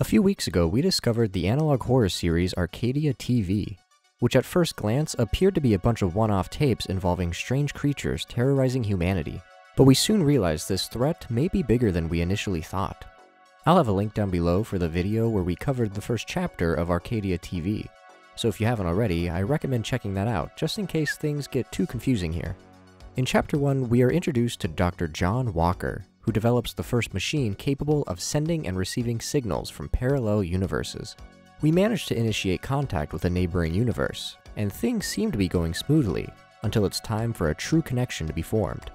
A few weeks ago, we discovered the analog horror series Arcadia TV, which at first glance appeared to be a bunch of one-off tapes involving strange creatures terrorizing humanity. But we soon realized this threat may be bigger than we initially thought. I'll have a link down below for the video where we covered the first chapter of Arcadia TV, so if you haven't already, I recommend checking that out, just in case things get too confusing here. In Chapter 1, we are introduced to Dr. John Walker, who develops the first machine capable of sending and receiving signals from parallel universes. We manage to initiate contact with a neighboring universe, and things seem to be going smoothly, until it's time for a true connection to be formed.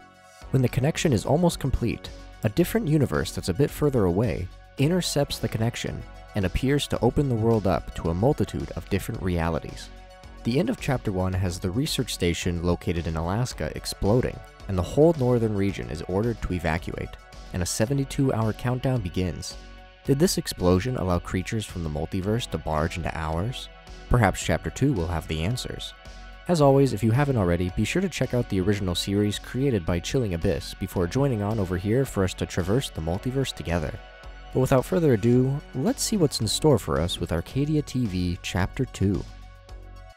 When the connection is almost complete, a different universe that's a bit further away intercepts the connection and appears to open the world up to a multitude of different realities. The end of Chapter 1 has the research station located in Alaska exploding, and the whole northern region is ordered to evacuate, and a 72-hour countdown begins. Did this explosion allow creatures from the multiverse to barge into ours? Perhaps Chapter 2 will have the answers. As always, if you haven't already, be sure to check out the original series created by Chilling Abyss before joining on over here for us to traverse the multiverse together. But without further ado, let's see what's in store for us with Arcadia TV Chapter 2.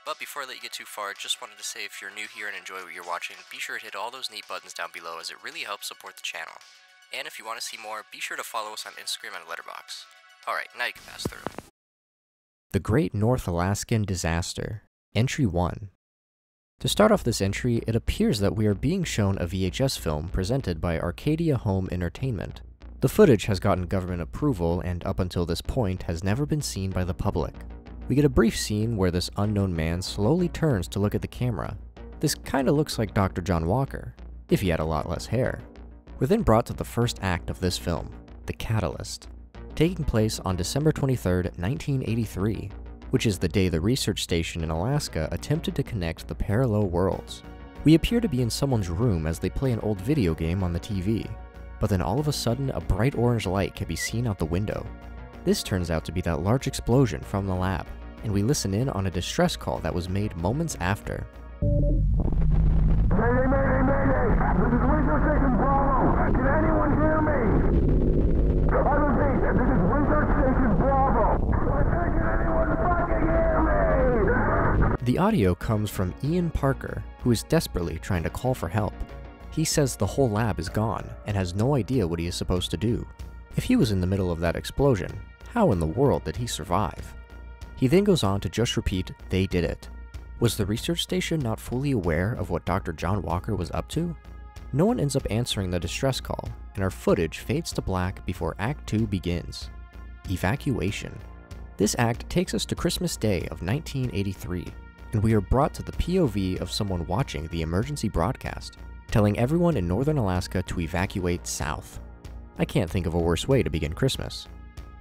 But before I let you get too far, just wanted to say if you're new here and enjoy what you're watching, be sure to hit all those neat buttons down below as it really helps support the channel. And if you want to see more, be sure to follow us on Instagram and Letterboxd. Alright, now you can pass through. The Great North Alaskan Disaster, Entry 1. To start off this entry, it appears that we are being shown a VHS film presented by Arcadia Home Entertainment. The footage has gotten government approval and up until this point has never been seen by the public. We get a brief scene where this unknown man slowly turns to look at the camera. This kinda looks like Dr. John Walker, if he had a lot less hair. We're then brought to the first act of this film, The Catalyst, taking place on December 23rd, 1983, which is the day the research station in Alaska attempted to connect the parallel worlds. We appear to be in someone's room as they play an old video game on the TV, but then all of a sudden a bright orange light can be seen out the window. This turns out to be that large explosion from the lab, and we listen in on a distress call that was made moments after. Mayday, mayday, mayday! This is Research Station Bravo! Can anyone hear me? I repeat, this is Research Station Bravo! Can anyone fucking hear me? The audio comes from Ian Parker, who is desperately trying to call for help. He says the whole lab is gone, and has no idea what he is supposed to do. If he was in the middle of that explosion, how in the world did he survive? He then goes on to just repeat, "They did it." Was the research station not fully aware of what Dr. John Walker was up to? No one ends up answering the distress call, and our footage fades to black before Act 2 begins. Evacuation. This act takes us to Christmas Day of 1983, and we are brought to the POV of someone watching the emergency broadcast, telling everyone in northern Alaska to evacuate south. I can't think of a worse way to begin Christmas.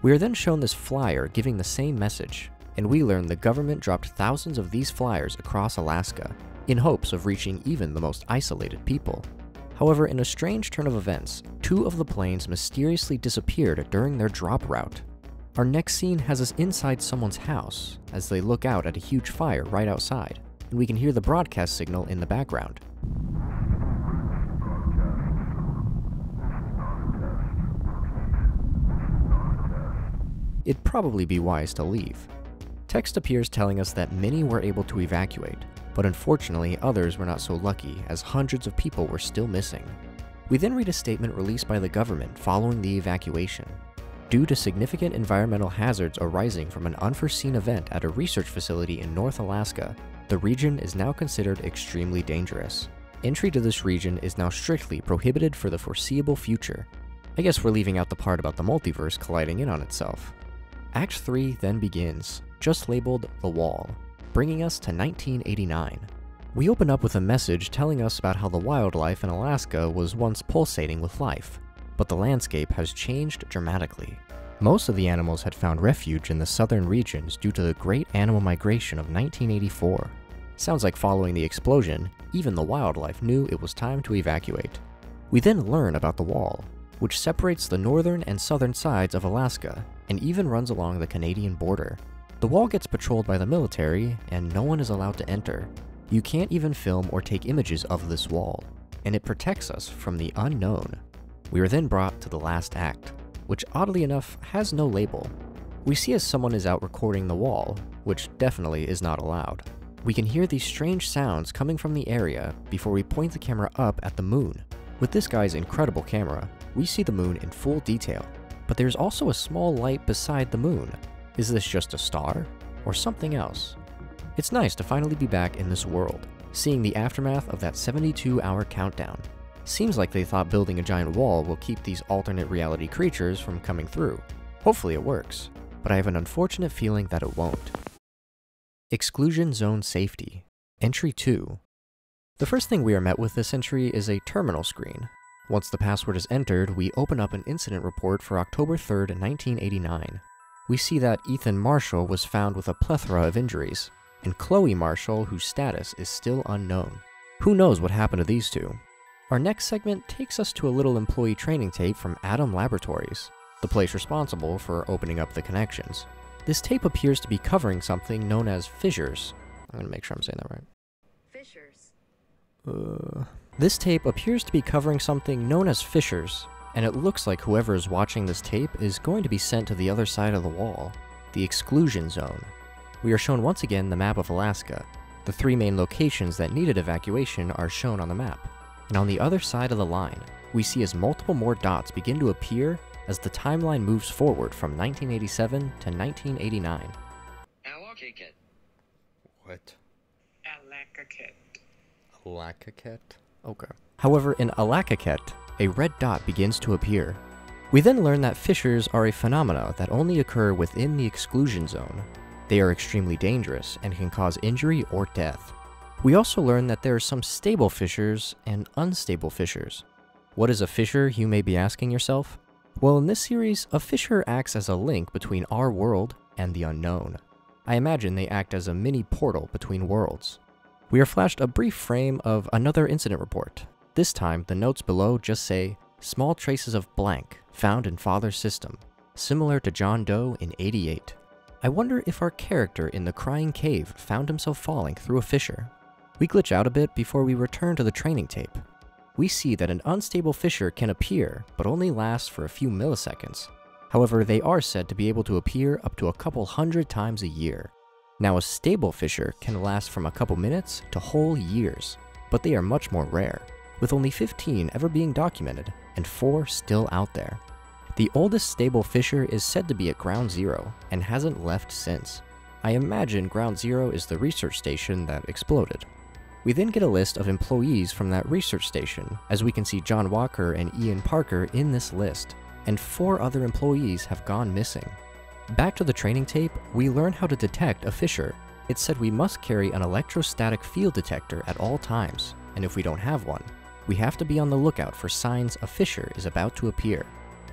We are then shown this flyer giving the same message, and we learn the government dropped thousands of these flyers across Alaska, in hopes of reaching even the most isolated people. However, in a strange turn of events, 2 of the planes mysteriously disappeared during their drop route. Our next scene has us inside someone's house, as they look out at a huge fire right outside, and we can hear the broadcast signal in the background. It'd probably be wise to leave. Text appears telling us that many were able to evacuate, but unfortunately others were not so lucky as hundreds of people were still missing. We then read a statement released by the government following the evacuation. Due to significant environmental hazards arising from an unforeseen event at a research facility in North Alaska, the region is now considered extremely dangerous. Entry to this region is now strictly prohibited for the foreseeable future. I guess we're leaving out the part about the multiverse colliding in on itself. Act 3 then begins, just labeled The Wall, bringing us to 1989. We open up with a message telling us about how the wildlife in Alaska was once pulsating with life, but the landscape has changed dramatically. Most of the animals had found refuge in the southern regions due to the Great Animal Migration of 1984. Sounds like following the explosion, even the wildlife knew it was time to evacuate. We then learn about the wall, which separates the northern and southern sides of Alaska, and even runs along the Canadian border. The wall gets patrolled by the military, and no one is allowed to enter. You can't even film or take images of this wall, and it protects us from the unknown. We are then brought to the last act, which oddly enough has no label. We see as someone is out recording the wall, which definitely is not allowed. We can hear these strange sounds coming from the area before we point the camera up at the moon. With this guy's incredible camera, we see the moon in full detail, but there's also a small light beside the moon. Is this just a star or something else? It's nice to finally be back in this world, seeing the aftermath of that 72-hour countdown. Seems like they thought building a giant wall will keep these alternate reality creatures from coming through. Hopefully it works, but I have an unfortunate feeling that it won't. Exclusion Zone Safety. Entry 2. The first thing we are met with this entry is a terminal screen. Once the password is entered, we open up an incident report for October 3rd, 1989. We see that Ethan Marshall was found with a plethora of injuries, and Chloe Marshall, whose status is still unknown. Who knows what happened to these two? Our next segment takes us to a little employee training tape from Atom Laboratories, the place responsible for opening up the connections. This tape appears to be covering something known as fissures. I'm gonna make sure I'm saying that right. Fissures. This tape appears to be covering something known as fissures, and it looks like whoever is watching this tape is going to be sent to the other side of the wall, the exclusion zone. We are shown once again the map of Alaska. The 3 main locations that needed evacuation are shown on the map. And on the other side of the line, we see as multiple more dots begin to appear as the timeline moves forward from 1987 to 1989. Alakakit. What? Alakakit. Alakakit? Okay. However, in Alakakit, a red dot begins to appear. We then learn that fissures are a phenomena that only occur within the exclusion zone. They are extremely dangerous and can cause injury or death. We also learn that there are some stable fissures and unstable fissures. What is a fissure, you may be asking yourself? Well, in this series, a fissure acts as a link between our world and the unknown. I imagine they act as a mini portal between worlds. We are flashed a brief frame of another incident report. This time, the notes below just say, "Small traces of blank found in father's system, similar to John Doe in '88. I wonder if our character in the crying cave found himself falling through a fissure. We glitch out a bit before we return to the training tape. We see that an unstable fissure can appear, but only lasts for a few milliseconds. However, they are said to be able to appear up to a couple hundred times a year. Now, a stable fissure can last from a couple minutes to whole years, but they are much more rare, with only 15 ever being documented and 4 still out there. The oldest stable fissure is said to be at Ground Zero and hasn't left since. I imagine Ground Zero is the research station that exploded. We then get a list of employees from that research station, as we can see John Walker and Ian Parker in this list, and 4 other employees have gone missing. Back to the training tape, we learn how to detect a fissure. It said we must carry an electrostatic field detector at all times, and if we don't have one, we have to be on the lookout for signs a fissure is about to appear.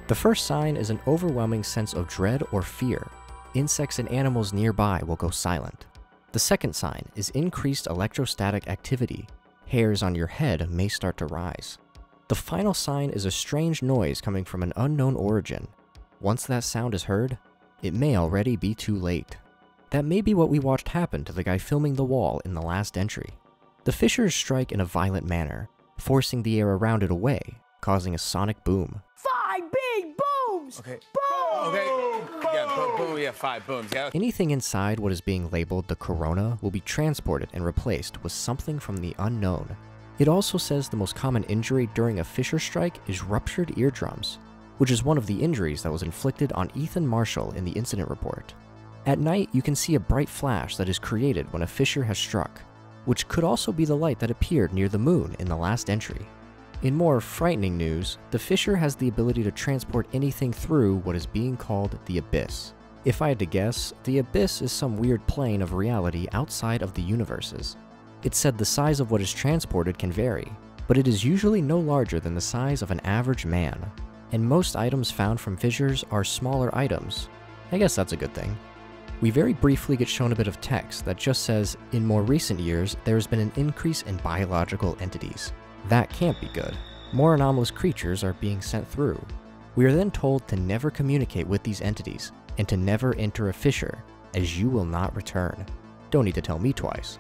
The first sign is an overwhelming sense of dread or fear. Insects and animals nearby will go silent. The second sign is increased electrostatic activity. Hairs on your head may start to rise. The final sign is a strange noise coming from an unknown origin. Once that sound is heard, it may already be too late. That may be what we watched happen to the guy filming the wall in the last entry. The fissures strike in a violent manner, forcing the air around it away, causing a sonic boom. 5 big booms! Okay. Boom! Okay. Yeah, boom. Yeah, 5 booms. Yeah. Anything inside what is being labeled the corona will be transported and replaced with something from the unknown. It also says the most common injury during a fissure strike is ruptured eardrums, which is one of the injuries that was inflicted on Ethan Marshall in the incident report. At night, you can see a bright flash that is created when a fissure has struck, which could also be the light that appeared near the moon in the last entry. In more frightening news, the fissure has the ability to transport anything through what is being called the abyss. If I had to guess, the abyss is some weird plane of reality outside of the universes. It's said the size of what is transported can vary, but it is usually no larger than the size of an average man. And most items found from fissures are smaller items. I guess that's a good thing. We very briefly get shown a bit of text that just says, in more recent years, there has been an increase in biological entities. That can't be good. More anomalous creatures are being sent through. We are then told to never communicate with these entities, and to never enter a fissure, as you will not return. Don't need to tell me twice.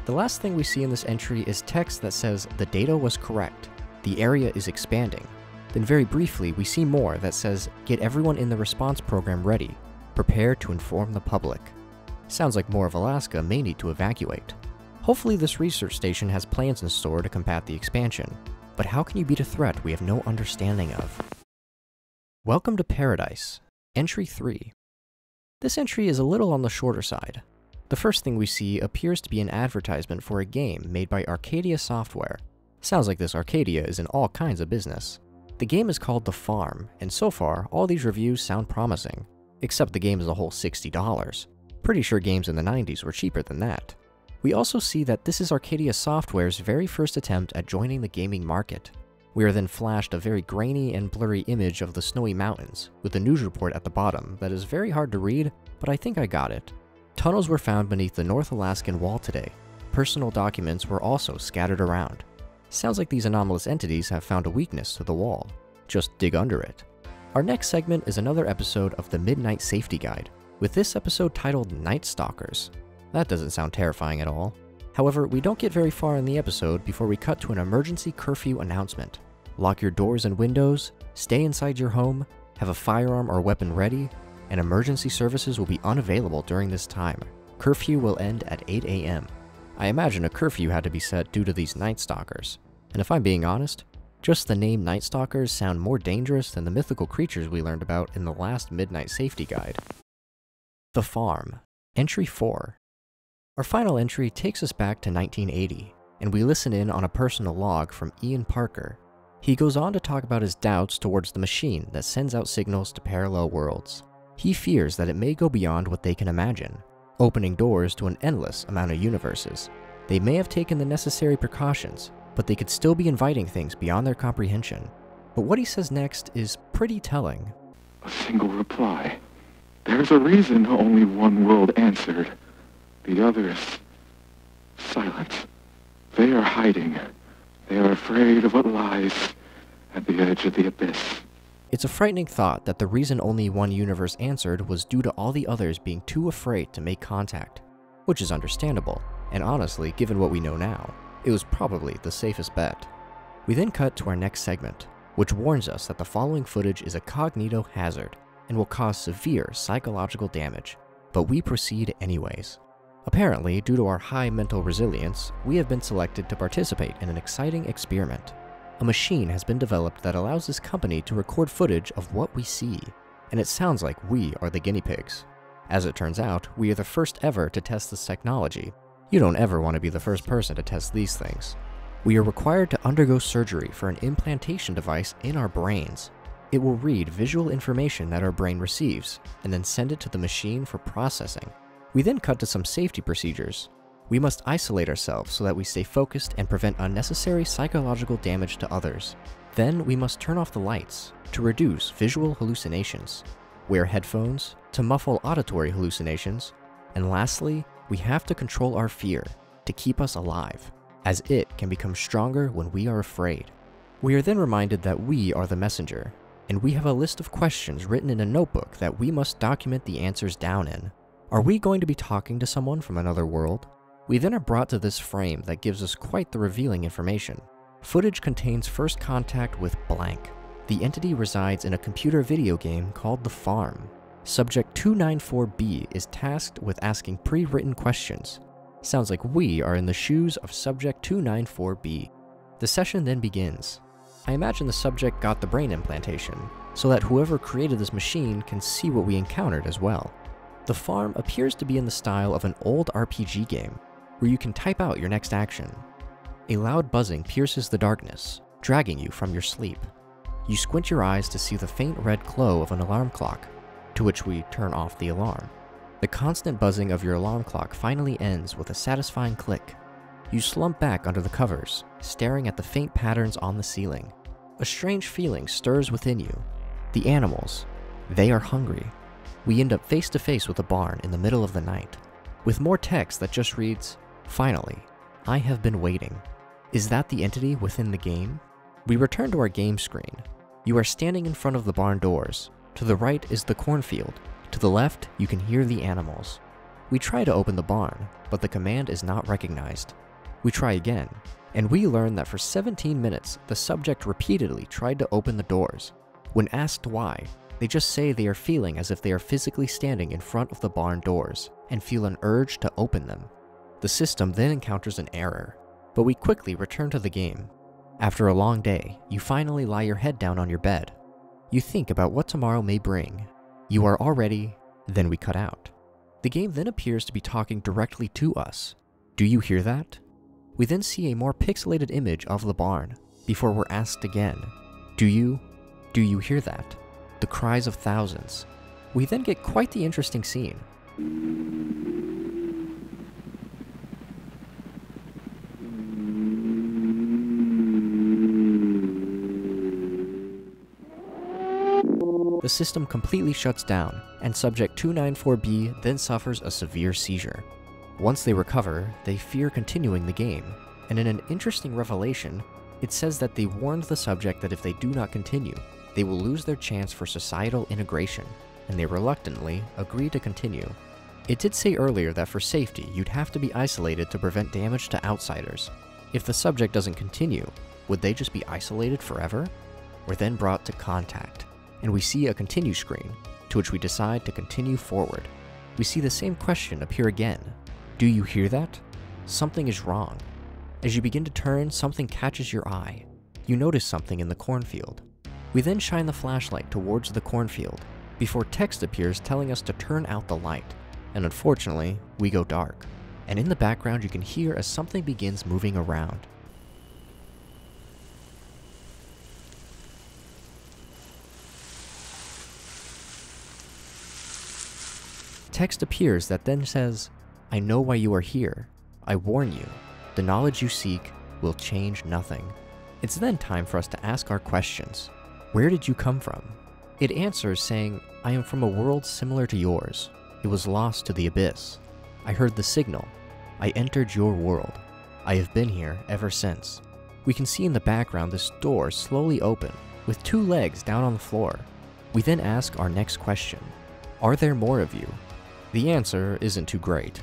The last thing we see in this entry is text that says the data was correct. The area is expanding. Then very briefly, we see more that says, get everyone in the response program ready. Prepare to inform the public. Sounds like more of Alaska may need to evacuate. Hopefully this research station has plans in store to combat the expansion, but how can you beat a threat we have no understanding of? Welcome to Paradise, Entry 3. This entry is a little on the shorter side. The first thing we see appears to be an advertisement for a game made by Arcadia Software. Sounds like this Arcadia is in all kinds of business. The game is called The Farm, and so far, all these reviews sound promising, except the game is a whole $60. Pretty sure games in the 90s were cheaper than that. We also see that this is Arcadia Software's very first attempt at joining the gaming market. We are then flashed a very grainy and blurry image of the snowy mountains, with a news report at the bottom that is very hard to read, but I think I got it. Tunnels were found beneath the North Alaskan wall today. Personal documents were also scattered around. Sounds like these anomalous entities have found a weakness to the wall. Just dig under it. Our next segment is another episode of the Midnight Safety Guide, with this episode titled Night Stalkers. That doesn't sound terrifying at all. However, we don't get very far in the episode before we cut to an emergency curfew announcement. Lock your doors and windows, stay inside your home, have a firearm or weapon ready, and emergency services will be unavailable during this time. Curfew will end at 8 a.m. I imagine a curfew had to be set due to these Night Stalkers. And if I'm being honest, just the name Night Stalkers sound more dangerous than the mythical creatures we learned about in the last Midnight Safety Guide. The Farm, Entry 4. Our final entry takes us back to 1980, and we listen in on a personal log from Ian Parker. He goes on to talk about his doubts towards the machine that sends out signals to parallel worlds. He fears that it may go beyond what they can imagine, opening doors to an endless amount of universes. They may have taken the necessary precautions, but they could still be inviting things beyond their comprehension. But what he says next is pretty telling. A single reply. There's a reason only one world answered. The others, silent. They are hiding. They are afraid of what lies at the edge of the abyss. It's a frightening thought that the reason only one universe answered was due to all the others being too afraid to make contact, which is understandable, and honestly, given what we know now, it was probably the safest bet. We then cut to our next segment, which warns us that the following footage is a cognito hazard and will cause severe psychological damage, but we proceed anyways. Apparently, due to our high mental resilience, we have been selected to participate in an exciting experiment. A machine has been developed that allows this company to record footage of what we see, and it sounds like we are the guinea pigs. As it turns out, we are the first ever to test this technology. You don't ever want to be the first person to test these things. We are required to undergo surgery for an implantation device in our brains. It will read visual information that our brain receives, and then send it to the machine for processing. We then cut to some safety procedures. We must isolate ourselves so that we stay focused and prevent unnecessary psychological damage to others. Then we must turn off the lights to reduce visual hallucinations, wear headphones to muffle auditory hallucinations, and lastly, we have to control our fear to keep us alive, as it can become stronger when we are afraid. We are then reminded that we are the messenger, and we have a list of questions written in a notebook that we must document the answers down in. Are we going to be talking to someone from another world? We then are brought to this frame that gives us quite the revealing information. Footage contains first contact with blank. The entity resides in a computer video game called The Farm. Subject 294B is tasked with asking pre-written questions. Sounds like we are in the shoes of Subject 294B. The session then begins. I imagine the subject got the brain implantation, so that whoever created this machine can see what we encountered as well. The Farm appears to be in the style of an old RPG game, where you can type out your next action. A loud buzzing pierces the darkness, dragging you from your sleep. You squint your eyes to see the faint red glow of an alarm clock, to which we turn off the alarm. The constant buzzing of your alarm clock finally ends with a satisfying click. You slump back under the covers, staring at the faint patterns on the ceiling. A strange feeling stirs within you. The animals, they are hungry. We end up face to face with a barn in the middle of the night, with more text that just reads, "Finally, I have been waiting." Is that the entity within the game? We return to our game screen. You are standing in front of the barn doors. To the right is the cornfield. To the left, you can hear the animals. We try to open the barn, but the command is not recognized. We try again, and we learn that for 17 minutes, the subject repeatedly tried to open the doors. When asked why, They just say they are feeling as if they are physically standing in front of the barn doors and feel an urge to open them. The system then encounters an error, but we quickly return to the game. After a long day, you finally lie your head down on your bed. You think about what tomorrow may bring. You are all ready, then we cut out. The game then appears to be talking directly to us. Do you hear that? We then see a more pixelated image of the barn before we're asked again, do you hear that? The cries of thousands. We then get quite the interesting scene. The system completely shuts down, and Subject 294B then suffers a severe seizure. Once they recover, they fear continuing the game, and in an interesting revelation, it says that they warned the subject that if they do not continue, they will lose their chance for societal integration, and they reluctantly agree to continue. It did say earlier that for safety, you'd have to be isolated to prevent damage to outsiders. If the subject doesn't continue, would they just be isolated forever? We're then brought to contact, and we see a continue screen, to which we decide to continue forward. We see the same question appear again. Do you hear that? Something is wrong. As you begin to turn, something catches your eye. You notice something in the cornfield. We then shine the flashlight towards the cornfield, before text appears telling us to turn out the light, and unfortunately, we go dark. And in the background you can hear as something begins moving around. Text appears that then says, I know why you are here. I warn you, the knowledge you seek will change nothing. It's then time for us to ask our questions. Where did you come from? It answers saying, I am from a world similar to yours. It was lost to the abyss. I heard the signal. I entered your world. I have been here ever since. We can see in the background this door slowly open, with 2 legs down on the floor. We then ask our next question. Are there more of you? The answer isn't too great.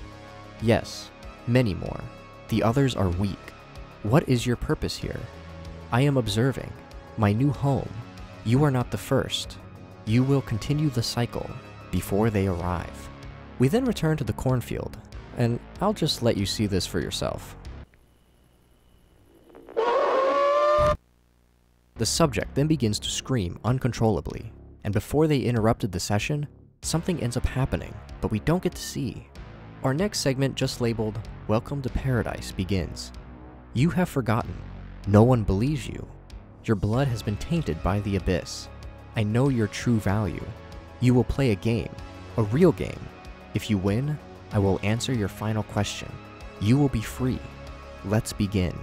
Yes, many more. The others are weak. What is your purpose here? I am observing. My new home. You are not the first. You will continue the cycle before they arrive. We then return to the cornfield, and I'll just let you see this for yourself. The subject then begins to scream uncontrollably, and before they interrupted the session, something ends up happening, but we don't get to see. Our next segment, just labeled, Welcome to Paradise, begins. You have forgotten. No one believes you. Your blood has been tainted by the abyss. I know your true value. You will play a game, a real game. If you win, I will answer your final question. You will be free. Let's begin.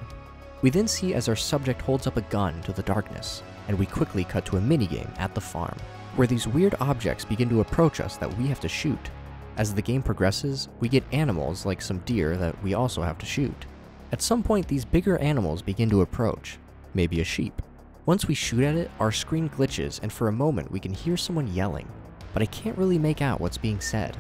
We then see as our subject holds up a gun to the darkness, and we quickly cut to a minigame at the farm, where these weird objects begin to approach us that we have to shoot. As the game progresses, we get animals like some deer that we also have to shoot. At some point, these bigger animals begin to approach, maybe a sheep. Once we shoot at it, our screen glitches, and for a moment we can hear someone yelling, but I can't really make out what's being said.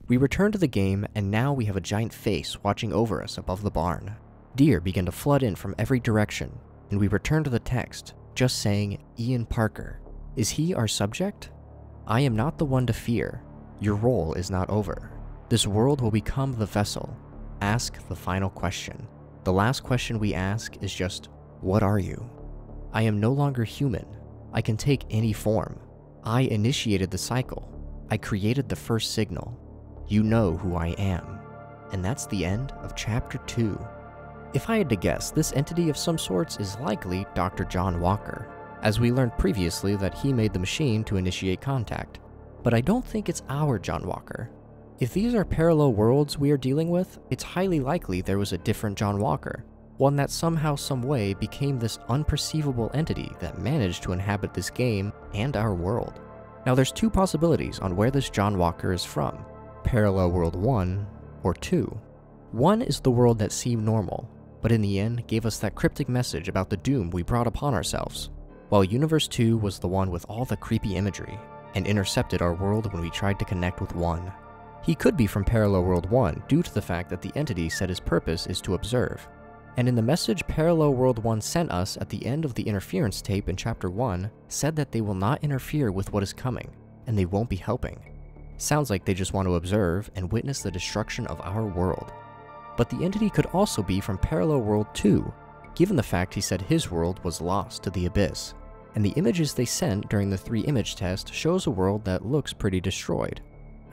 We return to the game, and now we have a giant face watching over us above the barn. Deer begin to flood in from every direction, and we return to the text, just saying, Ian Parker. Is he our subject? I am not the one to fear. Your role is not over. This world will become the vessel. Ask the final question. The last question we ask is just, what are you? I am no longer human. I can take any form. I initiated the cycle. I created the first signal. You know who I am. And that's the end of Chapter 2. If I had to guess, this entity of some sorts is likely Dr. John Walker, as we learned previously that he made the machine to initiate contact. But I don't think it's our John Walker. If these are parallel worlds we are dealing with, it's highly likely there was a different John Walker, one that somehow, some way became this unperceivable entity that managed to inhabit this game and our world. Now there's 2 possibilities on where this John Walker is from, Parallel World 1 or 2. 1 is the world that seemed normal, but in the end gave us that cryptic message about the doom we brought upon ourselves, while Universe 2 was the one with all the creepy imagery, and intercepted our world when we tried to connect with 1. He could be from Parallel World 1 due to the fact that the entity said his purpose is to observe. And in the message Parallel World 1 sent us at the end of the interference tape in Chapter 1, said that they will not interfere with what is coming, and they won't be helping. Sounds like they just want to observe and witness the destruction of our world. But the entity could also be from Parallel World 2, given the fact he said his world was lost to the abyss. And the images they sent during the 3-image test shows a world that looks pretty destroyed.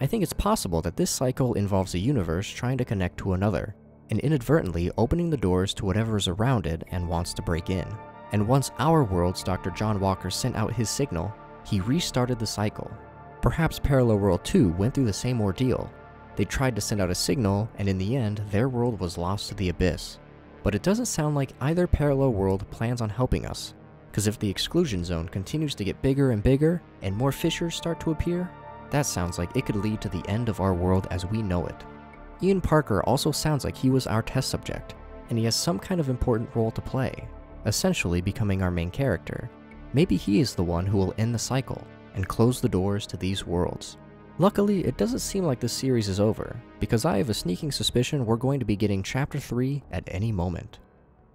I think it's possible that this cycle involves a universe trying to connect to another, and inadvertently opening the doors to whatever is around it and wants to break in. And once our world's Dr. John Walker sent out his signal, he restarted the cycle. Perhaps Parallel World 2 went through the same ordeal. They tried to send out a signal, and in the end, their world was lost to the abyss. But it doesn't sound like either Parallel World plans on helping us, because if the exclusion zone continues to get bigger and bigger, and more fissures start to appear, that sounds like it could lead to the end of our world as we know it. Ian Parker also sounds like he was our test subject, and he has some kind of important role to play, essentially becoming our main character. Maybe he is the one who will end the cycle and close the doors to these worlds. Luckily, it doesn't seem like this series is over, because I have a sneaking suspicion we're going to be getting Chapter 3 at any moment.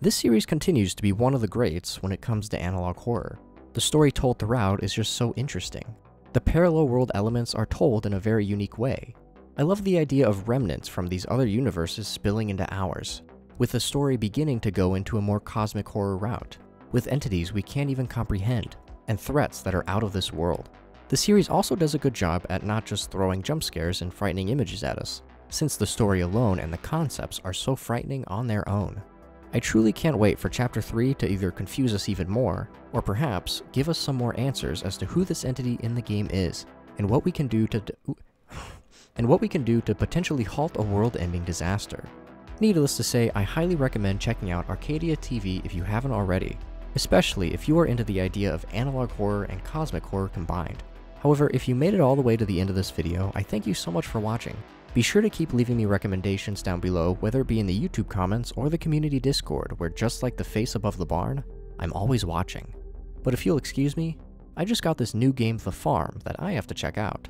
This series continues to be one of the greats when it comes to analog horror. The story told throughout is just so interesting. The parallel world elements are told in a very unique way. I love the idea of remnants from these other universes spilling into ours, with the story beginning to go into a more cosmic horror route, with entities we can't even comprehend, and threats that are out of this world. The series also does a good job at not just throwing jump scares and frightening images at us, since the story alone and the concepts are so frightening on their own. I truly can't wait for Chapter 3 to either confuse us even more, or perhaps give us some more answers as to who this entity in the game is, and what we can do to potentially halt a world-ending disaster. Needless to say, I highly recommend checking out Arcadia TV if you haven't already, especially if you are into the idea of analog horror and cosmic horror combined. However, if you made it all the way to the end of this video, I thank you so much for watching. Be sure to keep leaving me recommendations down below, whether it be in the YouTube comments or the community Discord, where just like the face above the barn, I'm always watching. But if you'll excuse me, I just got this new game, The Farm, that I have to check out.